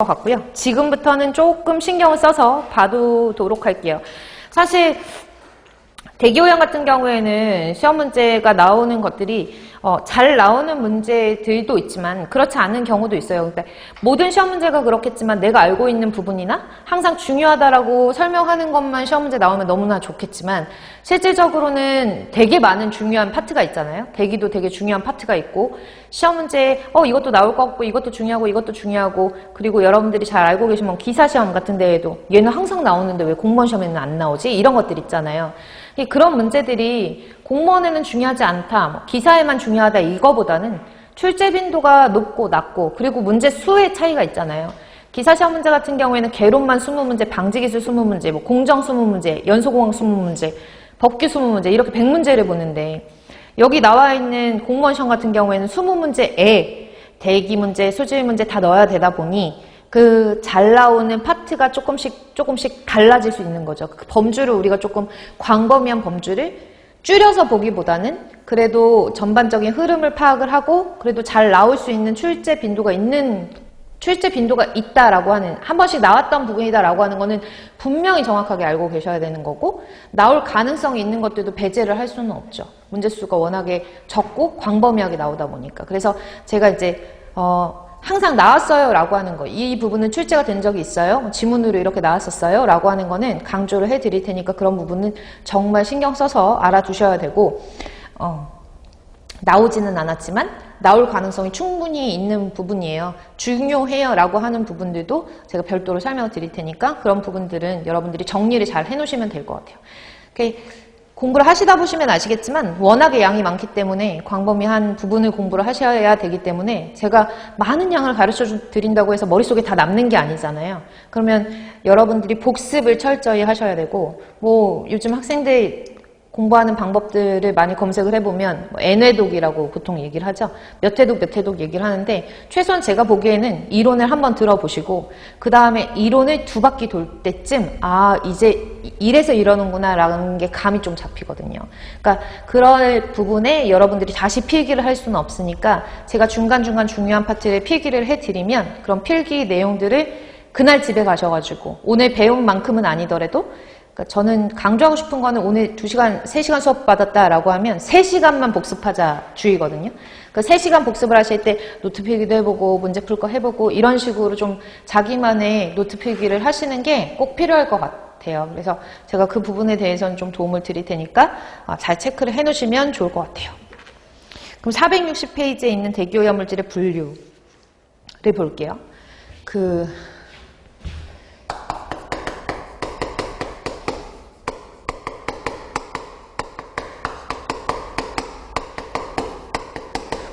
것 같고요. 지금부터는 조금 신경을 써서 봐두도록 할게요. 사실 대기오염 같은 경우에는 시험 문제가 나오는 것들이 잘 나오는 문제들도 있지만 그렇지 않은 경우도 있어요. 그러니까 모든 시험 문제가 그렇겠지만 내가 알고 있는 부분이나 항상 중요하다라고 설명하는 것만 시험 문제 나오면 너무나 좋겠지만 실질적으로는 되게 많은 중요한 파트가 있잖아요. 대기도 되게 중요한 파트가 있고 시험 문제에 이것도 나올 것 같고 이것도 중요하고 그리고 여러분들이 잘 알고 계시면 기사 시험 같은 데에도 얘는 항상 나오는데 왜 공무원 시험에는 안 나오지? 이런 것들 있잖아요. 그런 문제들이 공무원에는 중요하지 않다, 기사에만 중요하다 이거보다는 출제 빈도가 높고 낮고 그리고 문제 수의 차이가 있잖아요. 기사 시험 문제 같은 경우에는 개론만 20문제, 방지기술 20문제, 공정 20문제, 연소공학 20문제, 법규 20문제 이렇게 100문제를 보는데 여기 나와 있는 공무원 시험 같은 경우에는 20문제에 대기 문제, 수질 문제 다 넣어야 되다 보니 그 잘 나오는 파트가 조금씩 달라질 수 있는 거죠. 그 범주를 우리가 조금 광범위한 범주를 줄여서 보기보다는 그래도 전반적인 흐름을 파악을 하고 그래도 잘 나올 수 있는 출제 빈도가 있다라고 하는, 한 번씩 나왔던 부분이다라고 하는 거는 분명히 정확하게 알고 계셔야 되는 거고 나올 가능성이 있는 것들도 배제를 할 수는 없죠. 문제 수가 워낙에 적고 광범위하게 나오다 보니까. 그래서 제가 이제 항상 나왔어요 라고 하는 거, 이 부분은 출제가 된 적이 있어요? 지문으로 이렇게 나왔었어요? 라고 하는 거는 강조를 해드릴 테니까 그런 부분은 정말 신경 써서 알아두셔야 되고 나오지는 않았지만 나올 가능성이 충분히 있는 부분이에요. 중요해요 라고 하는 부분들도 제가 별도로 설명을 드릴 테니까 그런 부분들은 여러분들이 정리를 잘 해놓으시면 될 것 같아요. 공부를 하시다 보시면 아시겠지만 워낙에 양이 많기 때문에 광범위한 부분을 공부를 하셔야 되기 때문에 제가 많은 양을 가르쳐 드린다고 해서 머릿속에 다 남는 게 아니잖아요. 그러면 여러분들이 복습을 철저히 하셔야 되고 요즘 학생들 공부하는 방법들을 많이 검색을 해보면 N회독이라고 보통 얘기를 하죠. 몇 회독 얘기를 하는데 최소한 제가 보기에는 이론을 한번 들어보시고 그 다음에 이론을 2바퀴 돌 때쯤 이제 이래서 이러는구나 라는 게 감이 좀 잡히거든요. 그러니까 그런 부분에 여러분들이 다시 필기를 할 수는 없으니까 제가 중간중간 중요한 파트를 필기를 해드리면 그런 필기 내용들을 그날 집에 가셔가지고 오늘 배운 만큼은 아니더라도 저는 강조하고 싶은 거는 오늘 2시간, 3시간 수업 받았다라고 하면 3시간만 복습하자 주의거든요. 그 3시간 복습을 하실 때 노트 필기도 해보고 문제 풀 거 해보고 이런 식으로 좀 자기만의 노트 필기를 하시는 게 꼭 필요할 것 같아요. 그래서 제가 그 부분에 대해서는 좀 도움을 드릴 테니까 잘 체크를 해 놓으시면 좋을 것 같아요. 그럼 460페이지에 있는 대기오염 물질의 분류를 볼게요.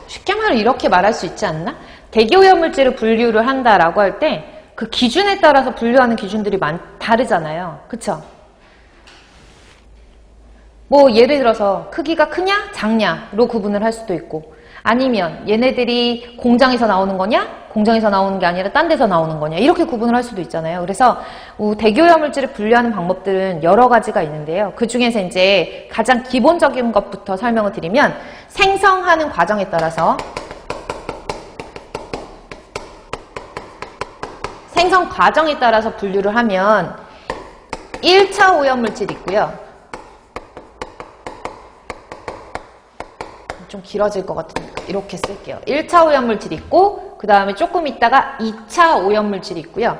쉽게 말하면 이렇게 말할 수 있지 않나? 대기오염 물질을 분류를 한다라고 할 때 그 기준에 따라서 분류하는 기준들이 다르잖아요. 그쵸? 예를 들어서 크기가 크냐 작냐로 구분을 할 수도 있고 아니면 얘네들이 공장에서 나오는 거냐 공장에서 나오는 게 아니라 딴 데서 나오는 거냐 이렇게 구분을 할 수도 있잖아요. 그래서 대기오염 물질을 분류하는 방법들은 여러 가지가 있는데요. 그 중에서 이제 가장 기본적인 것부터 설명을 드리면 생성하는 과정에 따라서 생성 과정에 따라서 분류를 하면 1차 오염물질이 있고요. 좀 길어질 것 같으니까 이렇게 쓸게요. 1차 오염물질이 있고 그 다음에 조금 있다가 2차 오염물질이 있고요.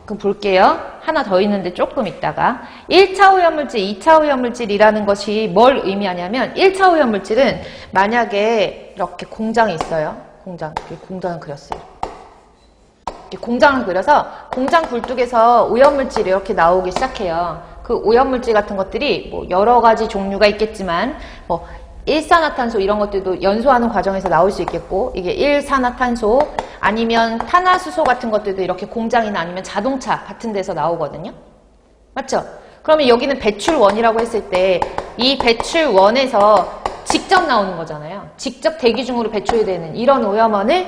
그럼 볼게요. 하나 더 있는데 조금 있다가 1차 오염물질, 2차 오염물질이라는 것이 뭘 의미하냐면 1차 오염물질은 만약에 이렇게 공장이 있어요. 공장을 그렸어요. 공장을 그려서 공장 굴뚝에서 오염물질이 이렇게 나오기 시작해요. 그 오염물질 같은 것들이 여러 가지 종류가 있겠지만 일산화탄소 이런 것들도 연소하는 과정에서 나올 수 있겠고 이게 일산화탄소 아니면 탄화수소 같은 것들도 이렇게 공장이나 아니면 자동차 같은 데서 나오거든요. 맞죠? 그러면 여기는 배출원이라고 했을 때 이 배출원에서 직접 나오는 거잖아요. 직접 대기 중으로 배출되는 이런 오염원을